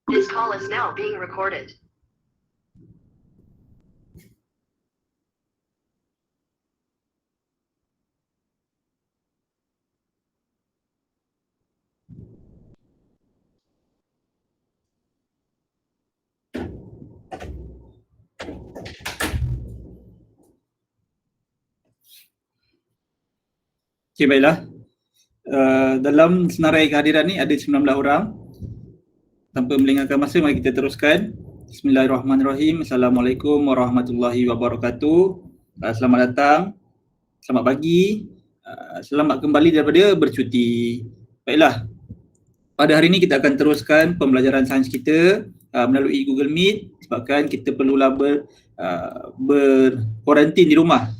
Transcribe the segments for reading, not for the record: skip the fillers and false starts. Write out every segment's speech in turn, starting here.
This call is now being recorded. Okay, baiklah. Dalam senarai kehadiran ni ada 19 orang. Tanpa melengahkan masa, mari kita teruskan. Bismillahirrahmanirrahim. Assalamualaikum warahmatullahi wabarakatuh. Selamat datang, selamat pagi, selamat kembali daripada bercuti. Baiklah, pada hari ini kita akan teruskan pembelajaran sains kita melalui Google Meet sebabkan kita perlulah berkuarantin di rumah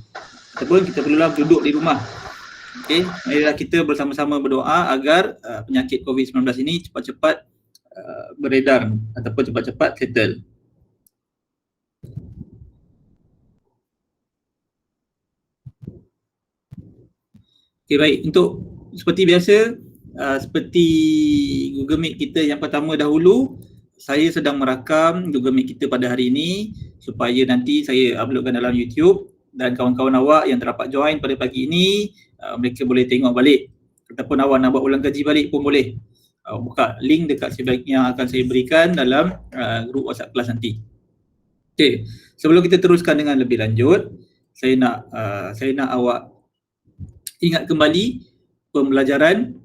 ataupun kita perlulah duduk di rumah. Okey, marilah kita bersama-sama berdoa agar penyakit COVID-19 ini cepat-cepat beredar ataupun cepat-cepat settle. Okey, baik. Untuk seperti biasa, seperti Google Meet kita yang pertama dahulu, saya sedang merakam Google Meet kita pada hari ini supaya nanti saya uploadkan dalam YouTube dan kawan-kawan awak yang terdapat join pada pagi ini mereka boleh tengok balik ataupun awak nak buat ulang kaji balik pun boleh. Buka link dekat yang akan saya berikan dalam grup WhatsApp kelas nanti. Okey, sebelum kita teruskan dengan lebih lanjut, saya nak awak ingat kembali pembelajaran.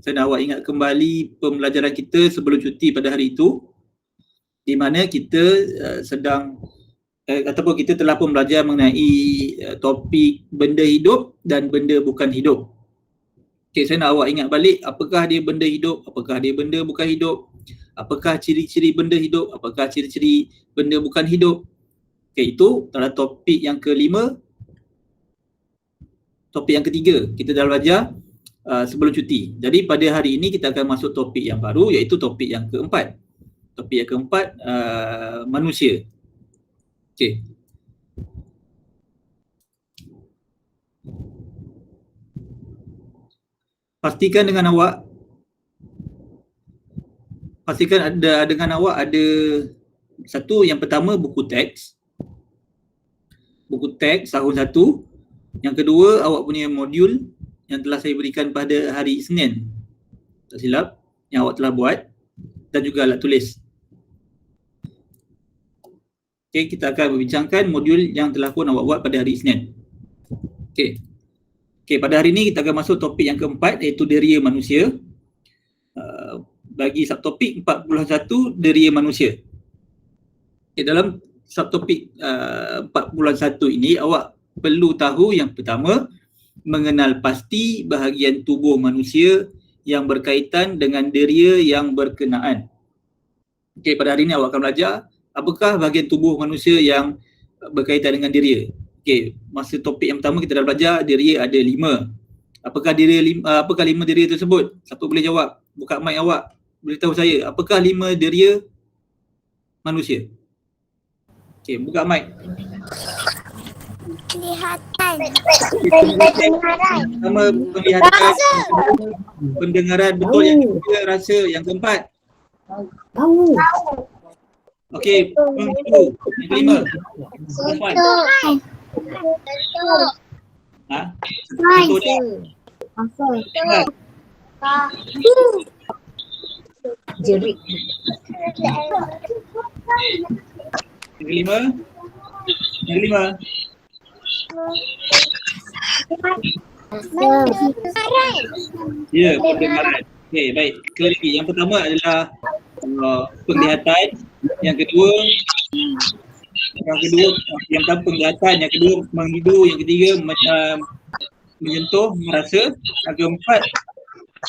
Saya nak awak ingat kembali pembelajaran kita sebelum cuti pada hari itu, di mana kita sedang ataupun kita telah pun belajar mengenai topik benda hidup dan benda bukan hidup. Okay, saya nak awak ingat balik apakah dia benda hidup, apakah dia benda bukan hidup, apakah ciri-ciri benda hidup, apakah ciri-ciri benda bukan hidup. Okay, itu adalah topik yang kelima. Topik yang ketiga kita dah belajar sebelum cuti. Jadi pada hari ini kita akan masuk topik yang baru iaitu topik yang keempat. Topik yang keempat manusia. Okay. Pastikan dengan awak ada satu, yang pertama buku teks. Buku teks tahun 1. Yang kedua awak punya modul yang telah saya berikan pada hari Isnin. Tak silap yang awak telah buat dan juga alat tulis. Okey, kita akan membincangkan modul yang telah pun awak buat pada hari Isnin. Okey. Okey, pada hari ini kita akan masuk topik yang keempat iaitu deria manusia. Bagi subtopik 41 deria manusia. Okay, dalam subtopik 41 ini awak perlu tahu yang pertama mengenal pasti bahagian tubuh manusia yang berkaitan dengan deria yang berkenaan. Okey, pada hari ini awak akan belajar apakah bahagian tubuh manusia yang berkaitan dengan deria. Okey, masa topik yang pertama kita dah belajar deria ada 5. Apakah 5 deria tersebut? Siapa boleh jawab? Buka mic awak. Beritahu saya, apakah 5 deria manusia? Okey, buka mic. Penglihatan. Pertama penglihatan, pendengaran, betul. Yang ketiga rasa, yang keempat Bau. okey, yang kelima perempuan. Ha? Betul tak? Ingat. Jerit. Yang kelima ya, pendengaran. Okey, baik. Sekali lagi, yang pertama adalah penglihatan, yang kedua yang pertama penglihatan, yang kedua menghidu, yang ketiga menyentuh, merasa, yang keempat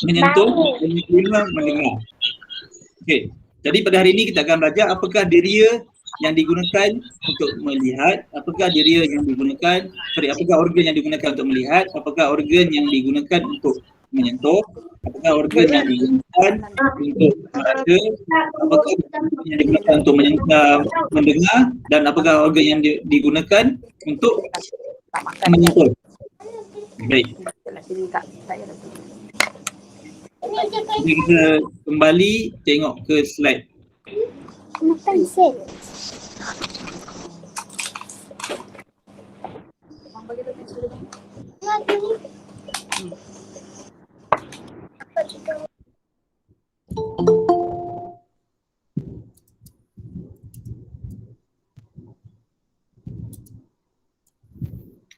menyentuh, dan yang kelima mendengar. Okey, jadi pada hari ini kita akan belajar apakah deria yang digunakan untuk melihat, apakah deria yang digunakan, apakah organ yang digunakan untuk melihat, apakah organ yang digunakan untuk menyentuh, apakah organ yang digunakan untuk merasa, apakah organ yang digunakan untuk mendengar, dan apakah organ yang digunakan untuk menyentuh. Baik. Jadi kita kembali tengok ke slide Kena pensel.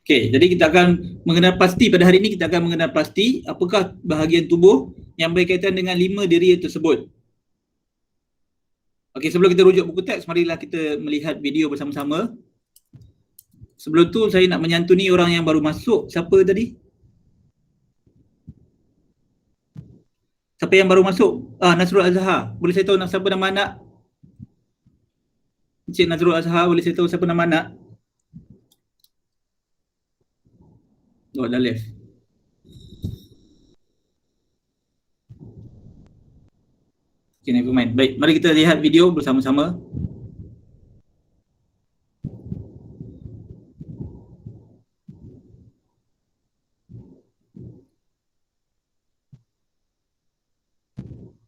Okey, jadi kita akan mengenal pasti pada hari ini kita akan mengenal pasti apakah bahagian tubuh yang berkaitan dengan 5 diri tersebut. Okey, sebelum kita rujuk buku teks, marilah kita melihat video bersama-sama. Sebelum tu saya nak menyantuni orang yang baru masuk. Siapa tadi? Siapa yang baru masuk? Nazrul Azhar. Boleh saya tahu siapa nama anak? Encik Nazrul Azhar, boleh saya tahu siapa nama anak? Oh, dah left. Okay, never mind. Baik, mari kita lihat video bersama-sama.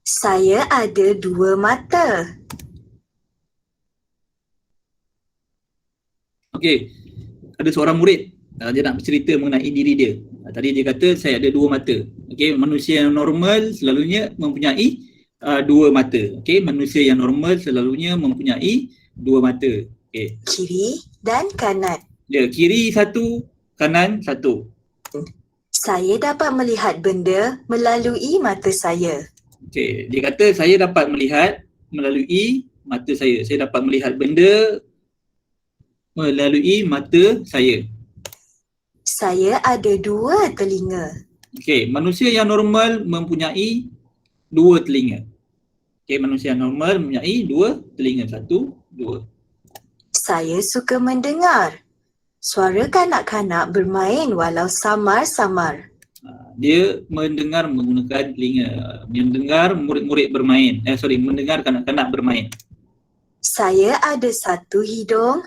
Saya ada 2 mata. Okey, ada seorang murid, dia nak bercerita mengenai diri dia. Tadi dia kata saya ada 2 mata. Okey, manusia yang normal selalunya mempunyai 2 mata. Okey, manusia yang normal selalunya mempunyai 2 mata. Okey. Kiri dan kanan. Dia kiri 1, kanan 1. Saya dapat melihat benda melalui mata saya. Okey, dia kata saya dapat melihat melalui mata saya. Saya dapat melihat benda melalui mata saya. Saya ada 2 telinga. Okey, manusia yang normal mempunyai 2 telinga. Okey, manusia yang normal mempunyai 2 telinga. 1, 2. Saya suka mendengar suara kanak-kanak bermain walau samar-samar. Dia mendengar menggunakan telinga. Mendengar murid-murid bermain. Mendengar kanak-kanak bermain. Saya ada 1 hidung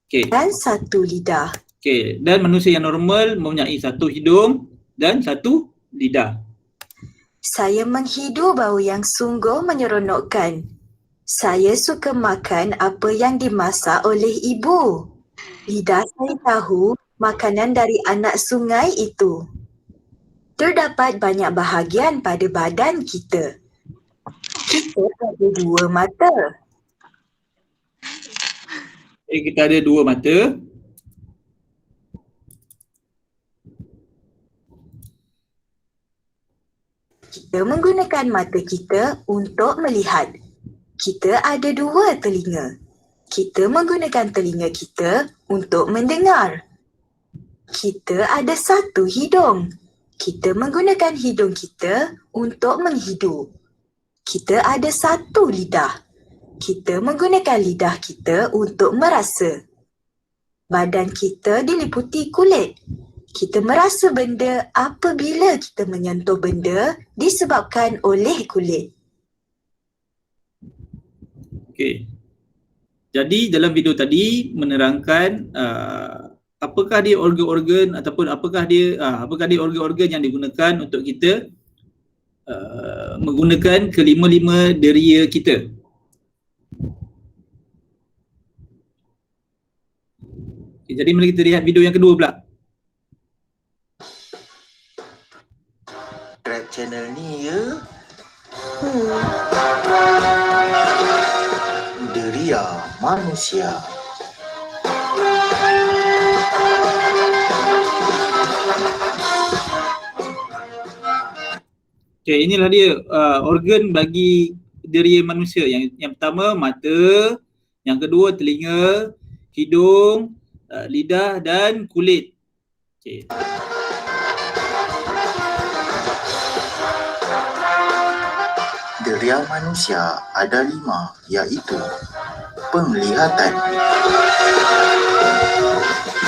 Okey. dan 1 lidah. Okey, dan manusia yang normal mempunyai 1 hidung dan 1 lidah. Saya menghidu bau yang sungguh menyeronokkan. Saya suka makan apa yang dimasak oleh ibu. Lidah saya tahu makanan dari anak sungai itu. Terdapat banyak bahagian pada badan kita. Kita ada 2 mata. Kita ada 2 mata. Kita menggunakan mata kita untuk melihat. Kita ada 2 telinga. Kita menggunakan telinga kita untuk mendengar. Kita ada 1 hidung. Kita menggunakan hidung kita untuk menghidu. Kita ada 1 lidah. Kita menggunakan lidah kita untuk merasa. Badan kita diliputi kulit. Kita merasa benda apabila kita menyentuh benda disebabkan oleh kulit. Okey. Jadi dalam video tadi menerangkan apakah dia organ-organ ataupun apakah dia organ-organ yang digunakan untuk kita menggunakan kelima-lima deria kita. Okay, jadi mari kita lihat video yang kedua pula. Subscribe channel ni ya. Deria manusia. Okay, inilah dia organ bagi deria manusia. Yang pertama mata, yang kedua telinga, hidung, lidah dan kulit. Okay. Deria manusia ada 5, iaitu penglihatan,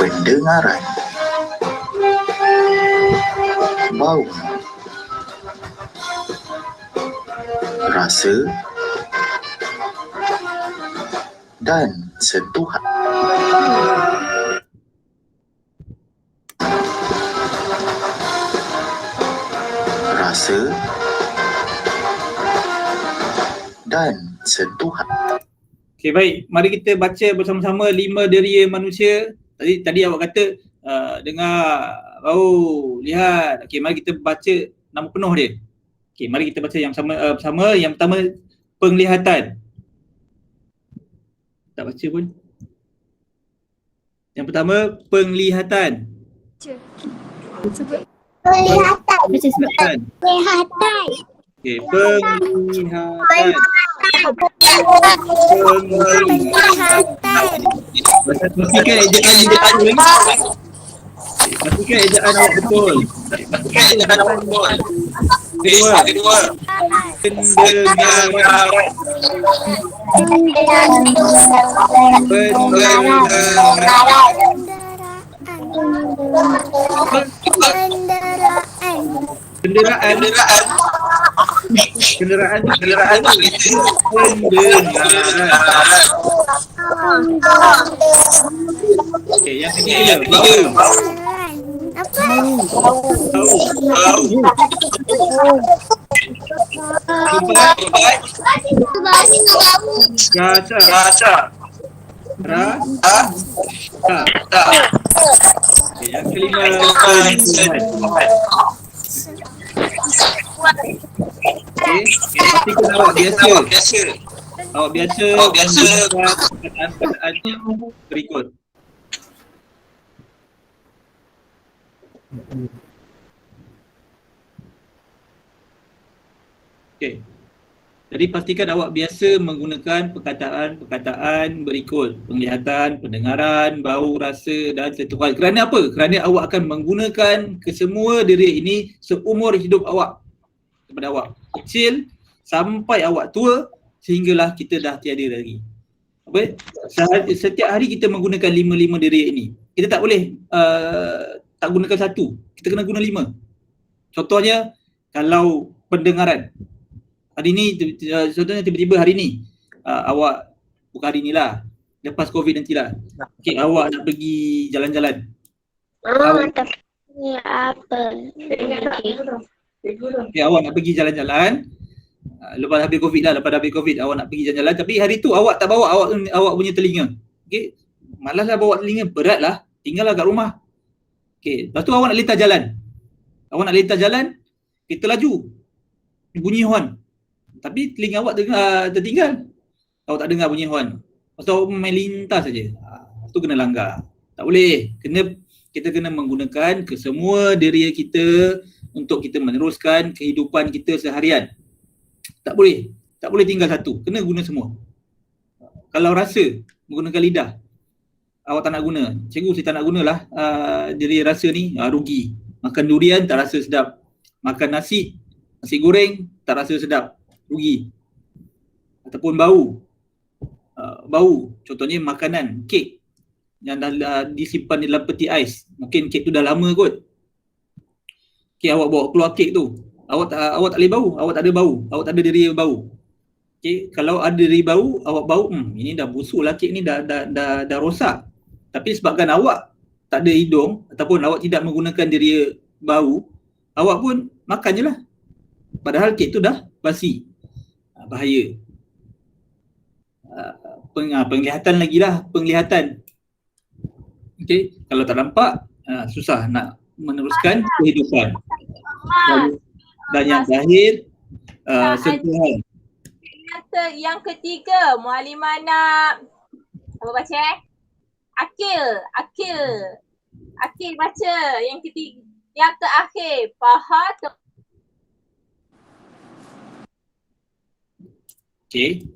pendengaran, bau, rasa dan sentuhan. Rasa dan sentuhan. Okey, baik. Mari kita baca bersama-sama 5 deria manusia. Tadi awak kata dengar, bau, lihat. Okey, mari kita baca nama penuh dia. Okey, mari kita baca yang sama. Yang pertama, penglihatan. Tak baca pun. Yang pertama, penglihatan. Penglihatan. Penglihatan. Penglihatan. Okey, penglihatan. Pastikan ejaan betul. Pastikan ejaan awak betul. Kedua, pendengaran. Kenderaan. Pendengaran. Okey, yang ketiga, bau. Rasa. Okey, yang kelima, okey, pastikan awak biasa. Awak biasa perkataan berikut. Okey. Jadi pastikan awak biasa menggunakan perkataan berikut. Penglihatan, pendengaran, bau, rasa dan sentuhan. Kerana apa? Kerana awak akan menggunakan kesemua deria ini seumur hidup awak. Daripada awak kecil sampai awak tua sehinggalah kita dah tiada lagi. Apa? Setiap hari kita menggunakan 5 deria ini. Kita tak boleh tak gunakan satu. Kita kena guna 5. Contohnya kalau pendengaran. Hari ni, contohnya tiba-tiba hari ni awak, bukan hari ni lah, lepas COVID nantilah. Okay, awak nak pergi jalan-jalan. Ni apa? Okay, awak nak pergi jalan-jalan. Lepas habis COVID lah, awak nak pergi jalan-jalan. Tapi hari tu awak tak bawa awak punya telinga. Okay, malaslah bawa telinga, berat lah. Tinggallah kat rumah. Okay, lepas tu awak nak lintas jalan. Kita laju. Bunyi horn. Tapi telinga awak tertinggal. Awak tak dengar bunyi horn. Lepas tu awak main lintas saja. Tu kena langgar. Tak boleh. Kita kena menggunakan kesemua deria kita untuk kita meneruskan kehidupan kita seharian. Tak boleh tinggal satu. Kena guna semua. Kalau rasa, menggunakan lidah. Awak tak nak guna. Cikgu, saya tak nak gunalah deria rasa ni. Rugi. Makan durian tak rasa sedap. Makan nasi goreng tak rasa sedap. Rugi. Ataupun bau. Contohnya makanan, kek yang dah disimpan di dalam peti ais. Mungkin kek tu dah lama kot. Okey, awak bawa keluar kek tu. Awak tak boleh bau, awak tak ada bau, awak tak ada deria bau. Okey, kalau ada deria bau, awak bau, ini dah busuk lah kek ni, dah rosak. Tapi sebabkan awak tak ada hidung ataupun awak tidak menggunakan deria bau, awak pun makan je lah. Padahal kek tu dah basi. Bahaya. Penglihatan lagi lah, penglihatan. Okey, kalau tak nampak, susah nak meneruskan kehidupan. Dan yang terakhir, sentuhan. Yang ketiga, Muallimah nak apa baca? Akil baca. Yang ketiga, yang terakhir, paha. Okey.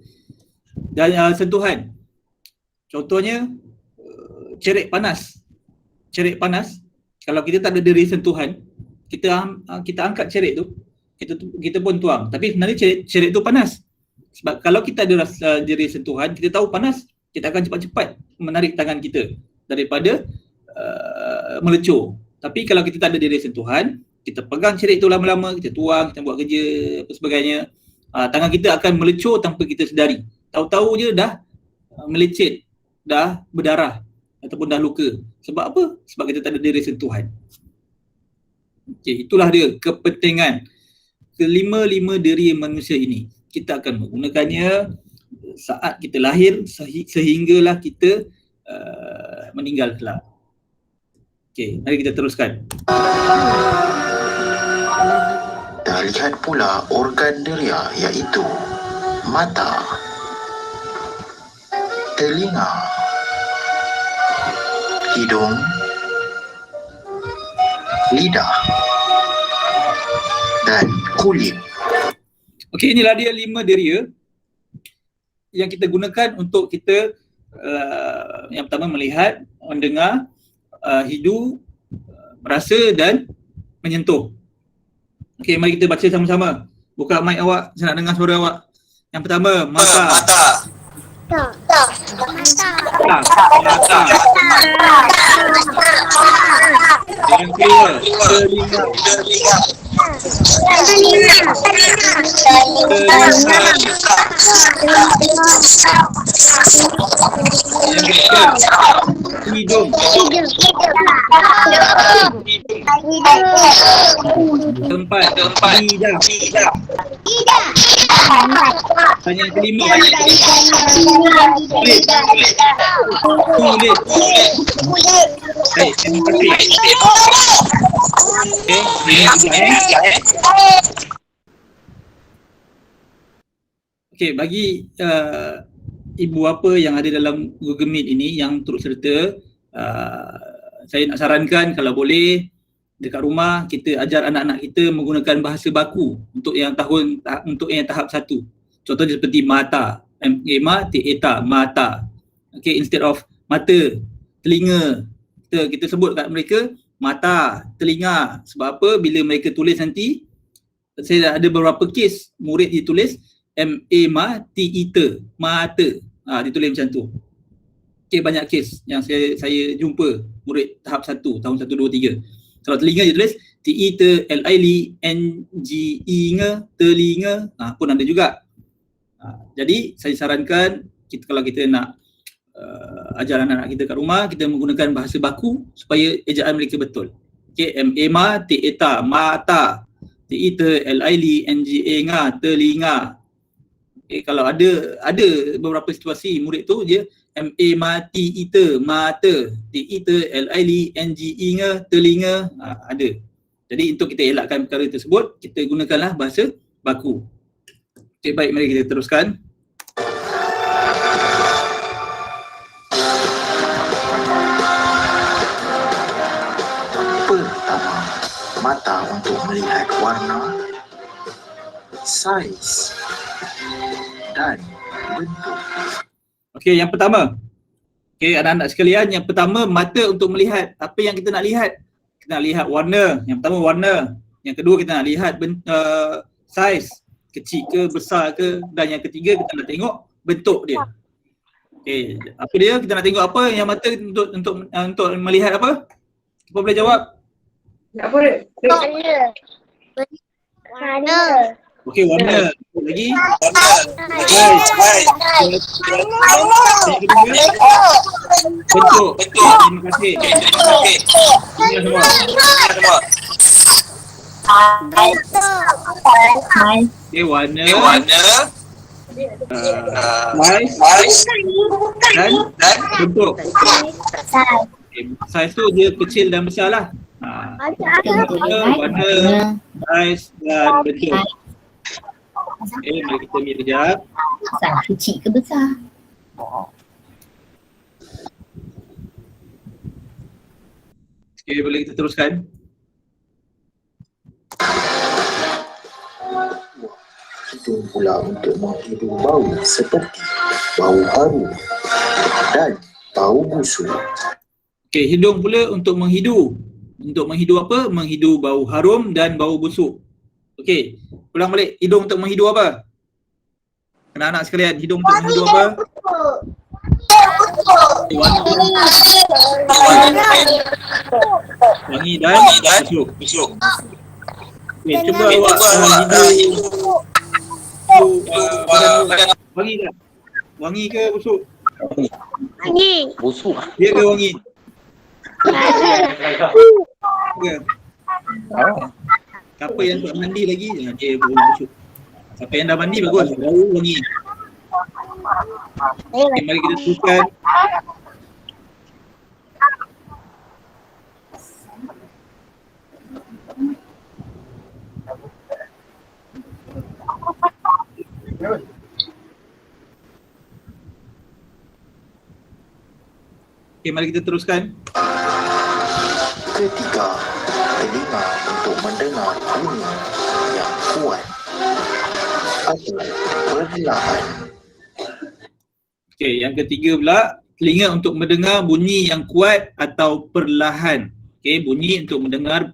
Dan sentuhan. Contohnya cerek panas. Kalau kita tak ada deria sentuhan, kita angkat cerek tu, kita pun tuang. Tapi sebenarnya cerek tu panas. Sebab kalau kita ada rasa deria sentuhan, kita tahu panas, kita akan cepat-cepat menarik tangan kita daripada melecur. Tapi kalau kita tak ada deria sentuhan, kita pegang cerek tu lama-lama, kita tuang, kita buat kerja apa sebagainya, tangan kita akan melecur tanpa kita sedari. Tahu-tahu je dah melecet, dah berdarah ataupun dah luka. Sebab apa? Sebab kita tak ada deria sentuhan. Okey, itulah dia kepentingan kelima deria manusia ini. kita akan menggunakannya saat kita lahir sehinggalah kita meninggal kelak. Okey, mari kita teruskan. Dah lihat pula organ deria iaitu mata, telinga, hidung, lidah dan kulit. Okey, inilah dia 5 deria yang kita gunakan untuk kita yang pertama melihat, mendengar, hidu, merasa dan menyentuh. Okey, mari kita baca sama-sama. Buka mic awak, saya nak dengar suara awak. Yang pertama, mata. Yang kedua, telinga. Yang ketiga, hidung. Keempat, lidah. Dan yang kelima, kulit. Baik, terima kasih. Okey, ini juga Okey, bagi ibu bapa yang ada dalam Google Meet ini yang turut serta, saya nak sarankan kalau boleh dekat rumah kita ajar anak-anak kita menggunakan bahasa baku untuk yang tahap 1. Contohnya seperti mata, M-A-T-A-T-A, mata. Okey, instead of mata, telinga. Kita sebut kat mereka mata, telinga. Sebab apa? Bila mereka tulis nanti, saya dah ada beberapa kes murid ditulis M-A-T-I-T, mata. Ditulis macam tu. Okey, banyak kes yang saya jumpa murid tahap 1, tahun 1, 2, 3. Kalau telinga dia tulis T-I-T-L-I-N-G-E-N-G-E, telinga, pun ada juga. Jadi saya sarankan kalau kita nak ajar anak-anak kita kat rumah, kita menggunakan bahasa baku supaya ejaan mereka betul. Okey, M-A-T-A-T-A, mata, T-I-T-L-I-N-G-E-N-G, telinga. Okey, kalau ada beberapa situasi murid tu dia M-A-T-I-T, mata, T-I-T-L-I-N-G-E, telinga, ada. Jadi untuk kita elakkan perkara tersebut, kita gunakanlah bahasa baku. Okey, baik, mari kita teruskan. Pertama, mata untuk melihat warna, saiz dan bentuk. Okey, yang pertama. Okey, anak-anak sekalian, yang pertama mata untuk melihat. Apa yang kita nak lihat? Kita nak lihat warna. Yang pertama warna. Yang kedua kita nak lihat saiz, kecil ke, besar ke, dan yang ketiga kita nak tengok bentuk dia. Okey, apa dia? Kita nak tengok apa? Yang mata untuk melihat apa? Siapa boleh jawab? Warna. Okey, warna. Lagi? Bentuk. Terima kasih. Ini semua. Okey, warna. Saiz dan bentuk. Saiz tu dia kecil dan besar lah. Warna, saiz dan bentuk. Okey, mari kita ambil kejap. Kecil ke besar? Okey, boleh kita teruskan? Hidung pula untuk menghidu bau seperti bau harum dan bau busuk. Okey, hidung pula untuk menghidu. Untuk menghidu apa? Menghidu bau harum dan bau busuk. Okey, ulang balik. Hidung untuk menghidu apa? Anak-anak sekalian, hidung untuk menghidu apa? Wangi dan busuk. Okey, cuba awak hidu wangi tak? Wangi ke busuk? Wangi. Busuk. Dia ke wangi? Ke? Siapa yang tak mandi lagi? Dia bau busuk. Siapa yang dah mandi bagus, bau wangi. Okay, mari kita teruskan. Okay, mari kita teruskan. Ketiga, telinga untuk mendengar bunyi yang kuat atau perlahan. Okay, yang ketiga pula, telinga untuk mendengar bunyi yang kuat atau perlahan. Okay, bunyi untuk mendengar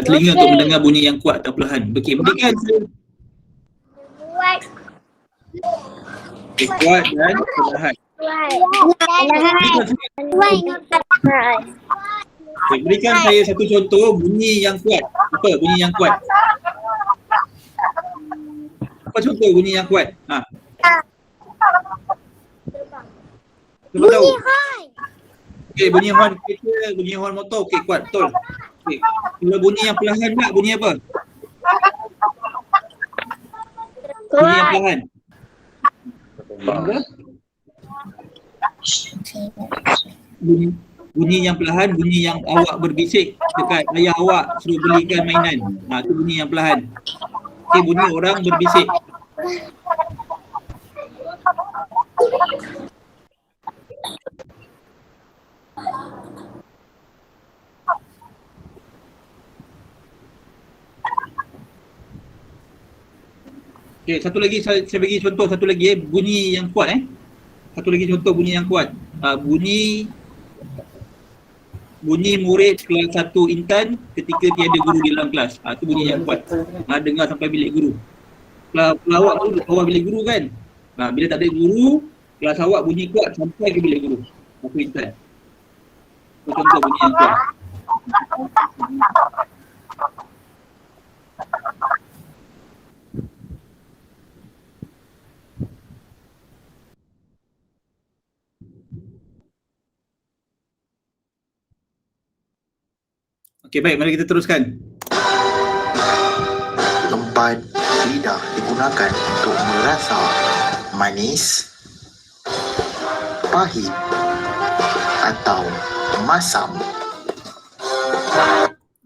telinga untuk mendengar bunyi yang kuat atau perlahan. Okay, berikan okay, kuat dan perlahan. Okay, berikan saya satu contoh bunyi yang kuat. Apa bunyi yang kuat? Apa contoh bunyi yang kuat? Ha. Bunyi horn. Okey, bunyi horn kereta, bunyi horn motor. Okey, kuat betul. Okey. Kalau bunyi yang perlahan pula bunyi apa? Bunyi yang perlahan. Bunyi yang perlahan, bunyi yang awak berbisik dekat ayah awak suruh belikan mainan. Itu bunyi yang perlahan. Okey, bunyi orang berbisik. Okey, satu lagi saya bagi contoh satu lagi bunyi yang kuat Satu lagi contoh bunyi yang kuat. Bunyi murid kelas 1 Intan ketika tiada guru di dalam kelas. Itu bunyi yang kuat. Dengar sampai bilik guru. Kelas awak tu bawah bilik guru kan. Bila tak ada guru, kelas awak bunyi kuat sampai ke bilik guru. Satu Intan. Itu contoh bunyi yang kuat. Okey, baik, mari kita teruskan. Tempat lidah digunakan untuk merasa manis, pahit atau masam.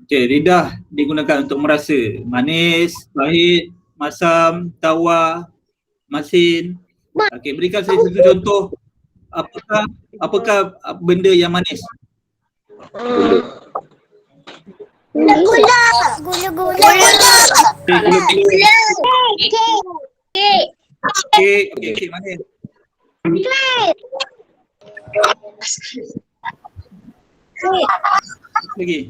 Okey, lidah digunakan untuk merasa manis, pahit, masam, tawar, masin. Okey, berikan saya satu contoh. Apakah benda yang manis? Gula. Okey, manis. Lagi.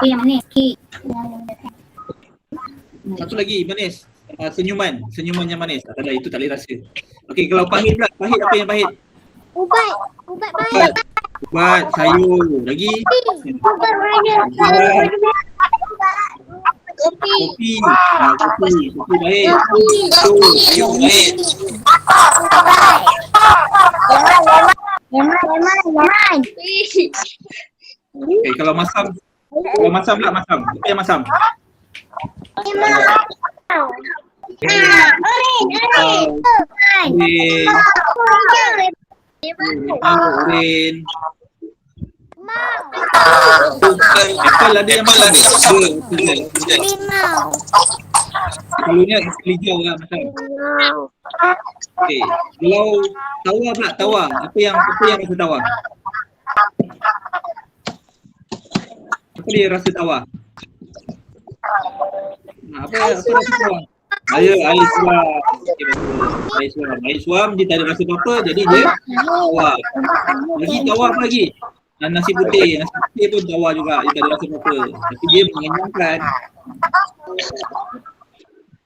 Yang manis. Satu lagi manis. Senyuman yang manis. Tak ada, itu tak boleh rasa. Okey, kalau pahit pula, pahit apa yang pahit? Ubat pahit. Ubat, sayur. Lagi? Ubat banyak. Kopi. Kopi. Kopi baik. Sayur baik. Lemon. Okey, kalau masam pula masam. Apa yang masam? Oren. Apple ada yang masam. Limau. Selalunya hijau lah masam. Okey, kalau tawar pula, tawar. Apa yang rasa tawar? Apa dia rasa tawar? Apa rasa tawar? Air suam. Okay, air suam dia tak ada rasa apa-apa, jadi dia tawar. Lagi tawar apa lagi? Nasi putih pun tawar juga, dia tak ada rasa apa-apa. Tapi dia mengenyangkan.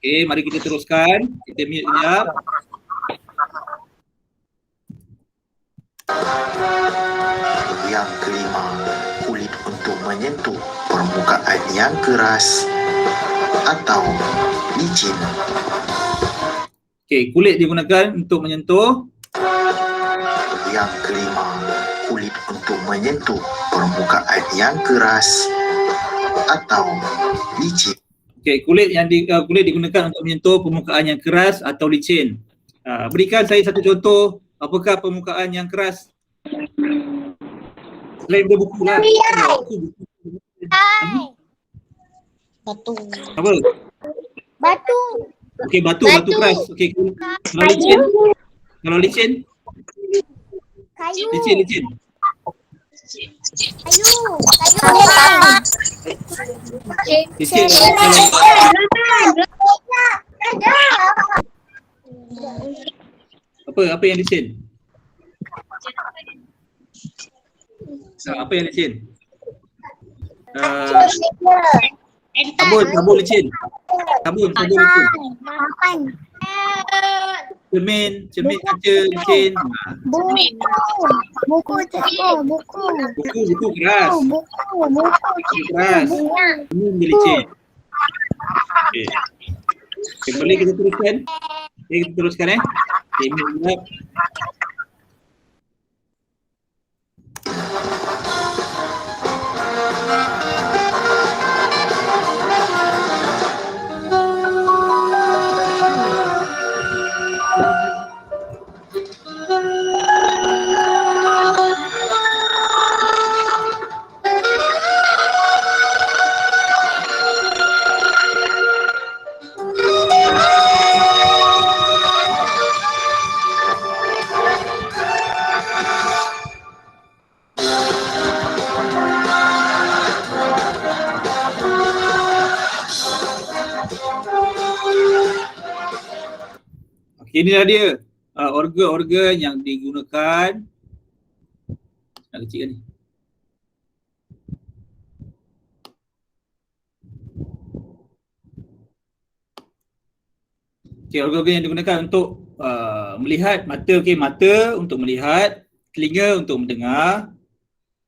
Okey, mari kita teruskan. Kita mute sekejap. Yang kelima, kulit untuk menyentuh permukaan yang keras atau licin. Okey, kulit digunakan untuk menyentuh. Yang kelima, kulit untuk menyentuh permukaan yang keras atau licin. Okey, kulit digunakan untuk menyentuh permukaan yang keras atau licin. Berikan saya satu contoh, apakah permukaan yang keras? Selain buku lah. Batu. Apa? Batu. Okey, batu keras. Okey, kalau licin, Kayu. licin. Licin. Apa yang licin? Apa yang licin? Sabun licin. Sabun licin. Makan. Cermin kaca licin. Buku Buku keras. Buku Keras. Ini dia licin. Okey. Okay, boleh kita teruskan? Okay, kita teruskan Okay, minit. Inilah dia organ-organ yang digunakan. Nak kecil kan ni? Okey, organ-organ yang digunakan untuk melihat. Mata untuk melihat, telinga untuk mendengar,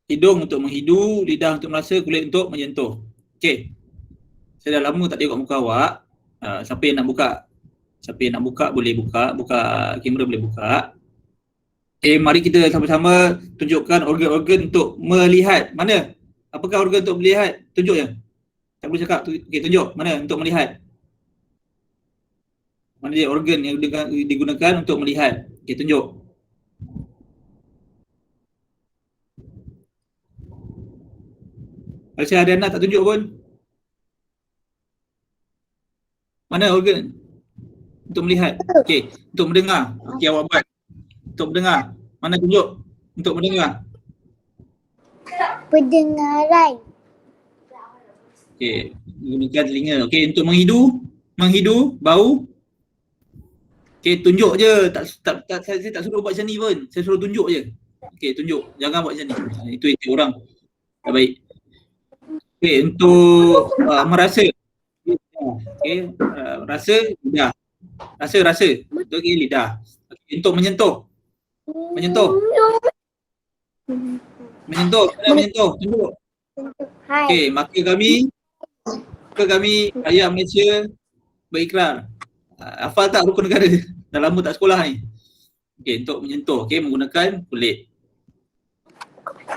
hidung untuk menghidu, lidah untuk merasa, kulit untuk menyentuh. Okey. Saya dah lama tak tengok muka awak. Siapa yang nak buka boleh buka kamera boleh buka. Mari kita sama-sama tunjukkan organ-organ untuk melihat. Mana? Apakah organ untuk melihat? Tunjuk je. Tak boleh cakap. Okey, tunjuk. Mana untuk melihat? Mana dia organ yang digunakan untuk melihat? Okey, tunjuk. Kalau saya ada anak tak tunjuk pun. Mana organ? Untuk melihat. Okey, untuk mendengar. Okey, awak buat. Untuk mendengar. Mana tunjuk? Untuk mendengar. Pendengaran. Okey, gunakan telinga. Okey, untuk menghidu, bau. Okey, tunjuk je. Saya tak suruh buat macam ni pun. Saya suruh tunjuk je. Okey, tunjuk. Jangan buat macam ni. Itu orang. Baik. Okey, untuk merasa. Okey, rasa lidah. Rasa. Okey, lidah. Okay, untuk menyentuh. Menyentuh. Tunjuk. Hai. Okey, maka kami rakyat Malaysia berikrar. Hafal tak rukun negara? Dah lama tak sekolah ni. Okey, untuk menyentuh. Okey, menggunakan kulit.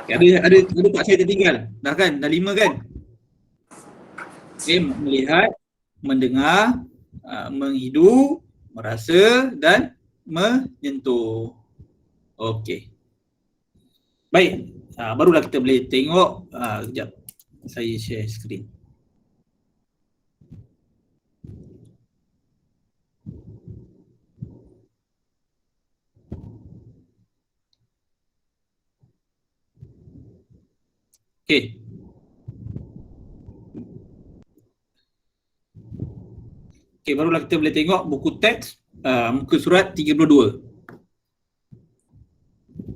Okay, ada tak saya tertinggal? Dah kan? Dah 5 kan? Okey, melihat, mendengar, menghidu, merasa dan menyentuh. Okey. Baik. Barulah kita boleh tengok. Sekejap. Saya share skrin. Okey. Okey, barulah kita boleh tengok buku teks muka surat 32.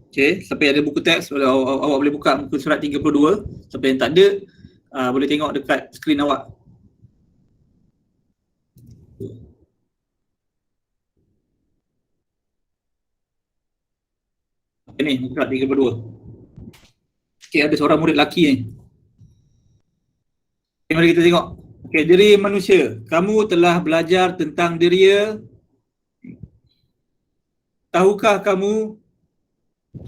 Okey, siapa yang ada buku teks awak boleh buka muka surat 32. Siapa yang tak ada boleh tengok dekat skrin awak. Okay, ni muka surat 32. Okey, ada seorang murid lelaki ni. Okay, mari kita tengok. Okey, diri manusia. Kamu telah belajar tentang diri. Tahukah kamu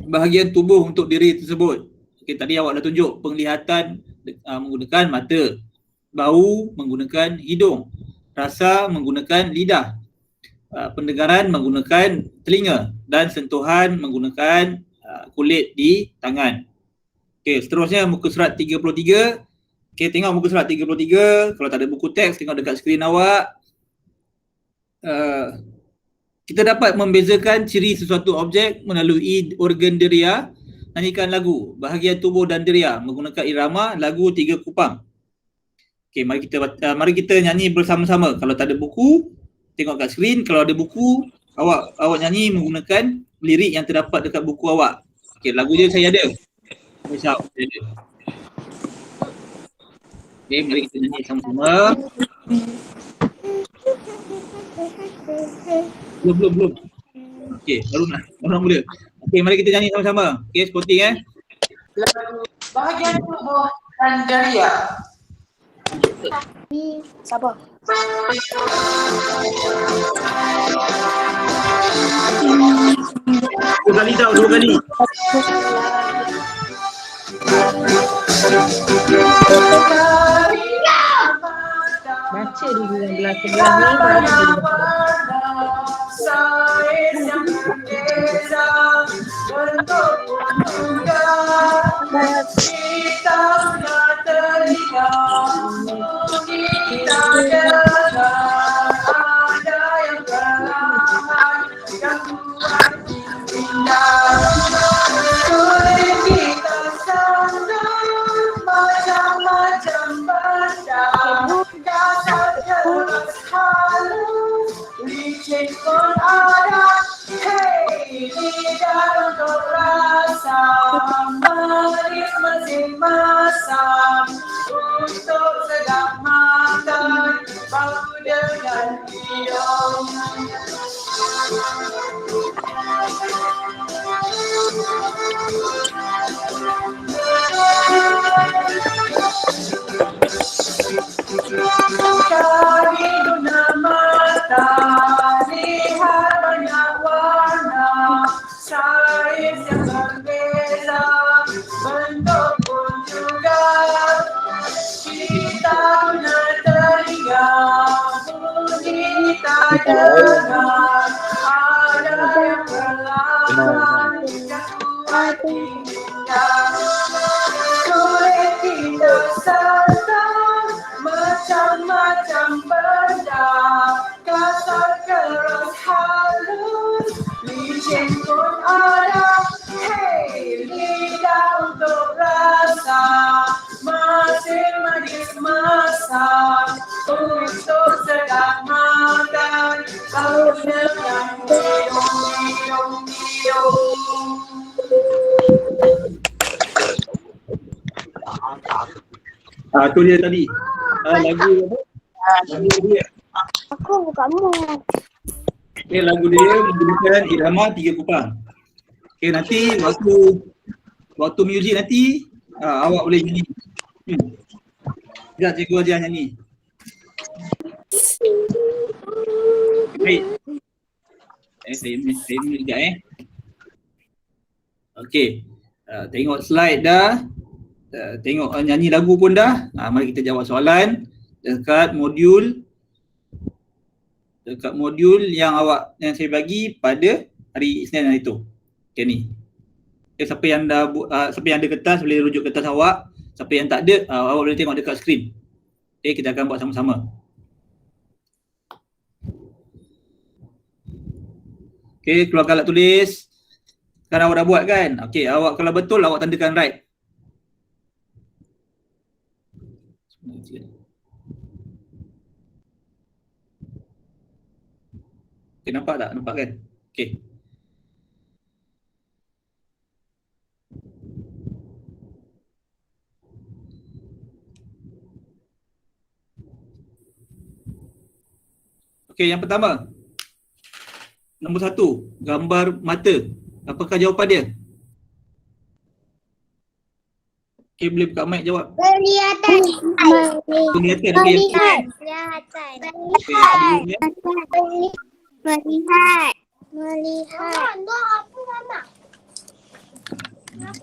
bahagian tubuh untuk diri tersebut. Okey, tadi awak dah tunjuk penglihatan menggunakan mata, bau menggunakan hidung, rasa menggunakan lidah, pendengaran menggunakan telinga dan sentuhan menggunakan kulit di tangan. Okey, seterusnya muka surat 33. Okey, tengok muka surat 33. Kalau tak ada buku teks, tengok dekat skrin awak. Kita dapat membezakan ciri sesuatu objek melalui organ deria. Nyanyikan lagu bahagian tubuh dan deria menggunakan irama lagu Tiga Kupang. Okey, mari kita nyanyi bersama-sama. Kalau tak ada buku, tengok kat skrin. Kalau ada buku, awak nyanyi menggunakan lirik yang terdapat dekat buku awak. Okey, lagu dia saya ada. Saya ada. Okey, mari kita nyanyi sama-sama. Belum. Okey, baru mula. Okey, mari kita nyanyi sama-sama. Okey, sporting Bahagian tubuh dan deria. Siapa? Dua kali. Baca dulu yang belah sebelah ni baru boleh baca. Sais yang berbeza, bentuk pun juga. Kita sudah teringat, kita dengar ada yang perlahan, yang kuat indah. Kulit kita sandang macam-macam benda, dasar keras halus, licin pun ada. Hey, lidah untuk rasa, manis masing-masing, untuk sedap makan, bau dengan hidung. Kami guna mata, lihat banyak warna, saiz yang berbeza, bentuk pun juga. Kita guna telinga, bunyi kita dengar, ada yang perlahan, yang kuat indah. Kulit kita sandang macam-macam benda, kasar keras halus, licin pun ada. Hey, lidah untuk rasa, masing manis masak, untuk sedap makan, bau dengan hidung. Tu dia tadi. Lagu dia. Aku bukan mu. Okey, lagu dia menggunakan irama Tiga Kupang. Okey, nanti waktu muzik nanti awak boleh nyanyi. Sekejap cikgu ajar nyanyi. Baik. Saya mute sekejap Okey. Tengok slide dah. Tengok nyanyi lagu pun dah. Mari kita jawab soalan dekat modul yang saya bagi pada hari Isnin hari tu. Okey ni. Okay, siapa yang ada kertas boleh rujuk kertas awak. Siapa yang tak ada, awak boleh tengok dekat skrin. Okey, kita akan buat sama-sama. Okey, keluarkan alat tulis. Sekarang awak dah buat kan? Okey, awak kalau betul awak tandakan right. Okay, nampak tak? Nampak kan? Okay. Okay, yang pertama. Nombor 1, gambar mata. Apakah jawapan dia? Okay, boleh buka mic jawab. Kelihatan. Kelihatan, okey. Melihat. Ya.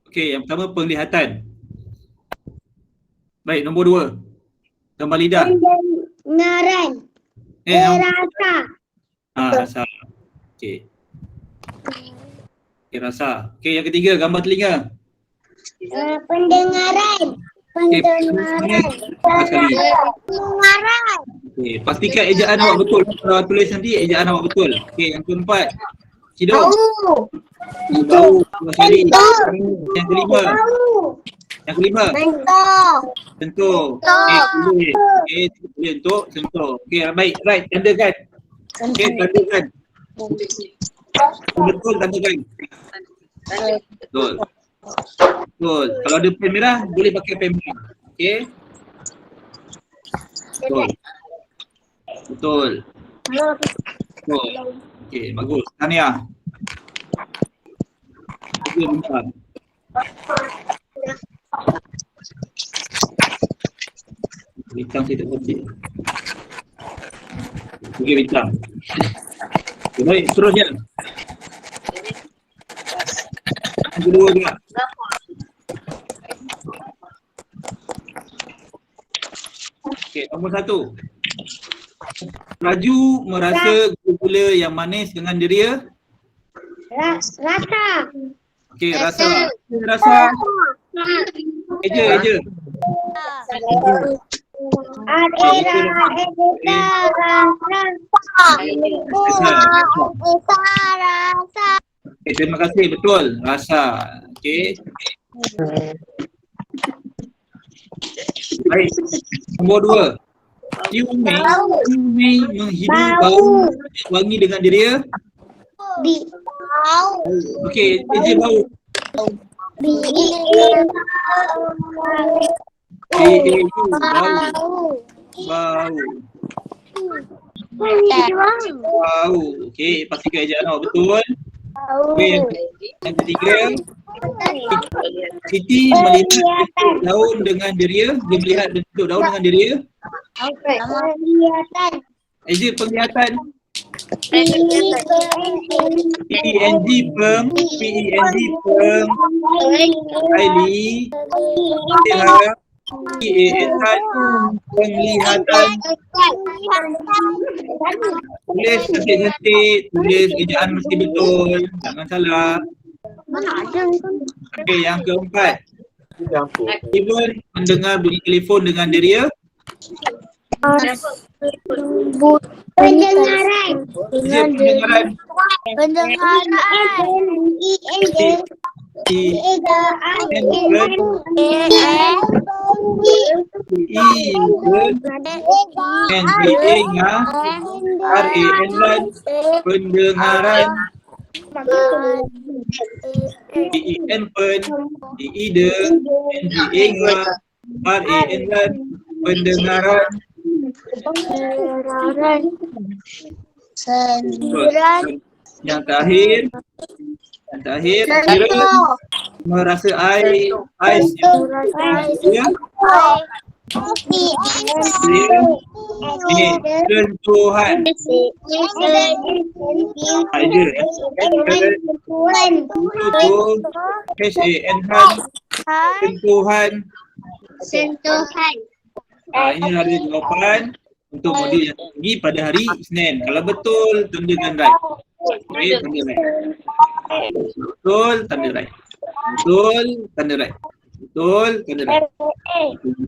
Okey, yang pertama penglihatan. Baik, nombor 2. Gambar lidah. Pendengaran. Rasa. Rasa. Okey. Okey, rasa. Okey, yang ketiga, gambar telinga. Pendengaran. Okey, Pendengaran. sekali. Pendengaran. Okey, pastikan ejaan awak betul. Kalau tulis nanti ejaan awak betul. Okey, yang keempat. Hidung. Bau. Sekali. Yang kelima. Yang kelima. Sentuh. Okey, tulis. Okey, tulis untuk sentuh. Okey, baik. Right, tandakan. Okey, tandakan. Betul, tandakan. Betul. Betul. Kalau ada pen merah, boleh pakai pen merah. Okey. Betul. Betul. Betul. Okey, bagus. Tahniah. Okey, bentar. Bintang saya tak betul. Okey, bintang. Okay, baik, seterusnya. Yang kedua juga. Okey, nombor 1. Raju merasa gula yang manis dengan dia. Rasa. Okey, rasa. Rasa. Eja. Okay, terima kasih, betul. Rasa. Okey. Baik. Nombor 2. Cium menghidu bau wangi dengan dia. Okey, eja bau. Bau. Okey, pastikan ejaan awak betul. Okey, yang ketiga. Siti melihat bentuk daun dengan dia. Dia melihat bentuk daun dengan dia. Penglihatan. Eja penglihatan. PENG pem. Aili. PENG penglihatan. Tulis cantik-cantik. Tulis ejaan mesti betul. Jangan salah. Okey, yang keempat. Steven mendengar bunyi telefon dengan dia. Pendengaran. Pendengaran. Pendengaran. PEN pen, ide, NGA RAN pendengaran. Yang terakhir, kira merasa ais ya. Ini sentuhan. Ada sentuhan. Sentuhan. Ini ada jawapan. untuk modul yang tinggi pada hari Isnin. Kalau betul, tunjukkan right. Okay, tanda right. Betul, tanda right. Betul, tanda right. Betul, tanda right.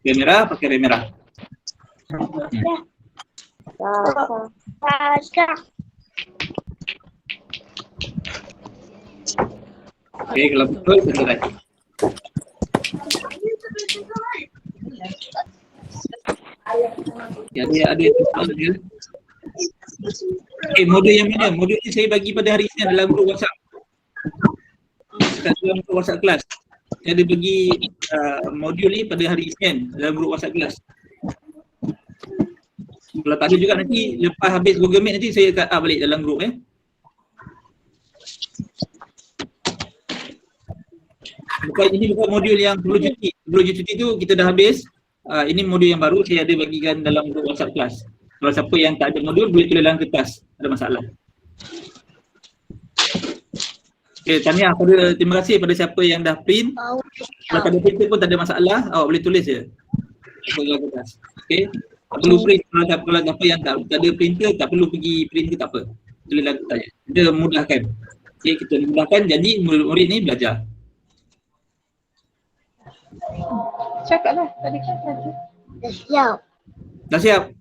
Kamera, pakai kamera. Okay, kalau betul, tanda right. Ya, ada dia. Modul yang mana? Modul ni saya bagi pada hari Isnin dalam grup WhatsApp. Dalam grup WhatsApp kelas. Saya ada bagi modul ni pada hari Isnin dalam grup WhatsApp kelas. Kalau tak ada juga nanti lepas habis Google Meet nanti saya akan up balik dalam grup Ini bukan modul yang perlu cuti. Sebelum cuti tu kita dah habis. Ini modul yang baru saya ada bagikan dalam grup WhatsApp kelas. Kalau siapa yang tak ada modul boleh tulis dalam kertas, ada masalah. Okay, tahniah pada, terima kasih pada siapa yang dah print. Kalau tak ada printer pun tak ada masalah, awak boleh tulis je dalam kertas. Okay, tak perlu print. Kalau siapa yang tak ada printer, tak perlu pergi print ke tak apa, tulis dalam kertas je. Kita mudahkan. Okay, kita mudahkan jadi murid-murid ni belajar. Cakaplah tadi kata. Siap. Dah siap?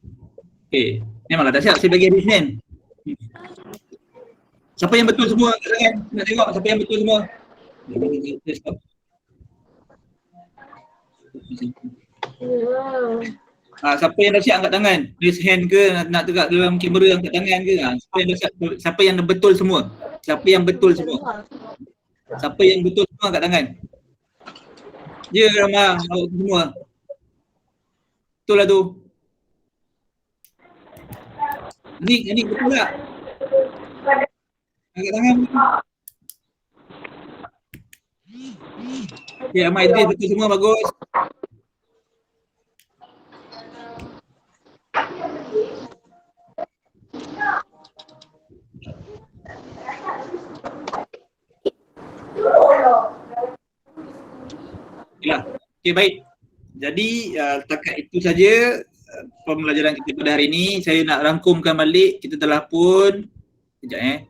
Okay, memanglah dah siap, saya bagi hari Isnin. Siapa yang betul semua kat tangan? Nak tengok siapa yang betul semua. Siapa yang dah siap angkat tangan? Raise hand ke, nak tegak dalam kamera angkat tangan ke? Siapa yang dah siap, siapa yang dah betul semua? Siapa yang betul semua? Siapa yang betul semua angkat tangan? Ya Ramah, awak semua. Betul lah tu. Ni betul tak? Angkat tangan. Ya, Ahmad Idris betul semua, bagus. Okey, baik. Jadi setakat itu saja pembelajaran kita pada hari ini. Saya nak rangkumkan balik, kita telah pun sekejap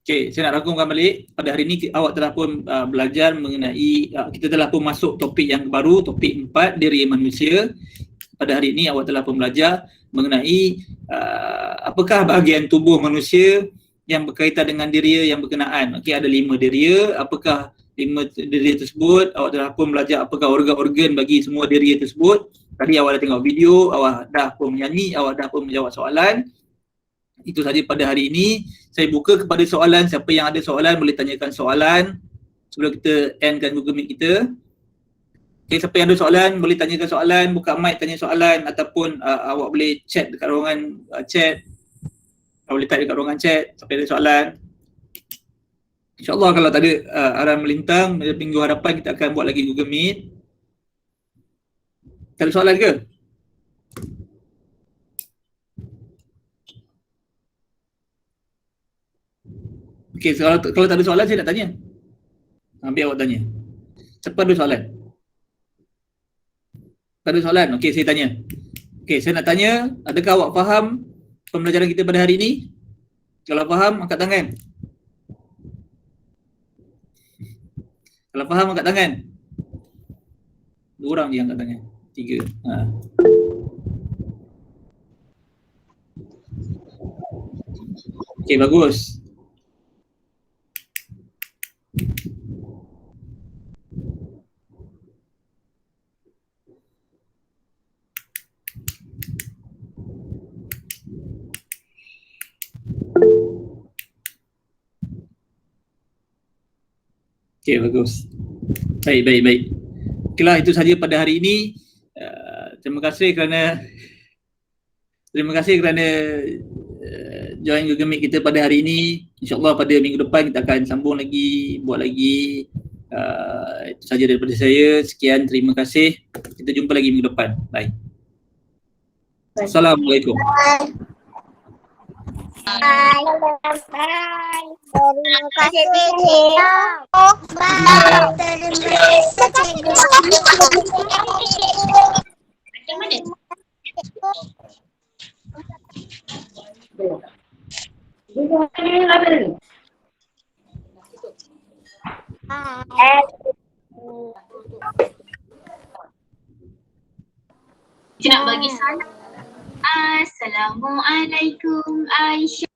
Okey, saya nak rangkumkan balik. Pada hari ini awak telah pun belajar mengenai, kita telah pun masuk topik yang baru, topik 4, diri manusia. Pada hari ini awak telah pun belajar mengenai apakah bahagian tubuh manusia yang berkaitan dengan diri yang berkenaan. Okey, ada 5 diri. Apakah 5 diri tersebut? Awak telah pun belajar apakah organ-organ bagi semua diri tersebut. Tadi awak dah tengok video, awak dah pun menyanyi, awak dah pun menjawab soalan. Itu saja pada hari ini. Saya buka kepada soalan. Siapa yang ada soalan boleh tanyakan soalan sebelum kita endkan Google Meet kita. Okay, siapa yang ada soalan boleh tanyakan soalan, buka mic tanya soalan, ataupun awak boleh chat dekat ruangan chat. Awak boleh type dekat ruangan chat siapa yang ada soalan. InsyaAllah kalau tak ada arahan melintang, minggu hadapan kita akan buat lagi Google Meet. Tak ada soalan ke? Okey, kalau tak ada soalan saya nak tanya. Biar awak tanya. Siapa ada soalan? Tak ada soalan? Okey, saya tanya. Okey, saya nak tanya, adakah awak faham pembelajaran kita pada hari ini? Kalau faham, angkat tangan. Kalau faham, angkat tangan. 2 orang je angkat tangan. 3. Okey, bagus. Okey, bagus. Baik. Okeylah, itu saja pada hari ini. Terima kasih kerana join Google Meet kita pada hari ini. InsyaAllah pada minggu depan kita akan sambung lagi, buat lagi Itu saja daripada saya. Sekian, terima kasih. Kita jumpa lagi minggu depan. Bye. Assalamualaikum. Bye. Terima kasih cikgu. Bye. Terima kasih cikgu. Nak bagi salam. Assalamualaikum Aisyah.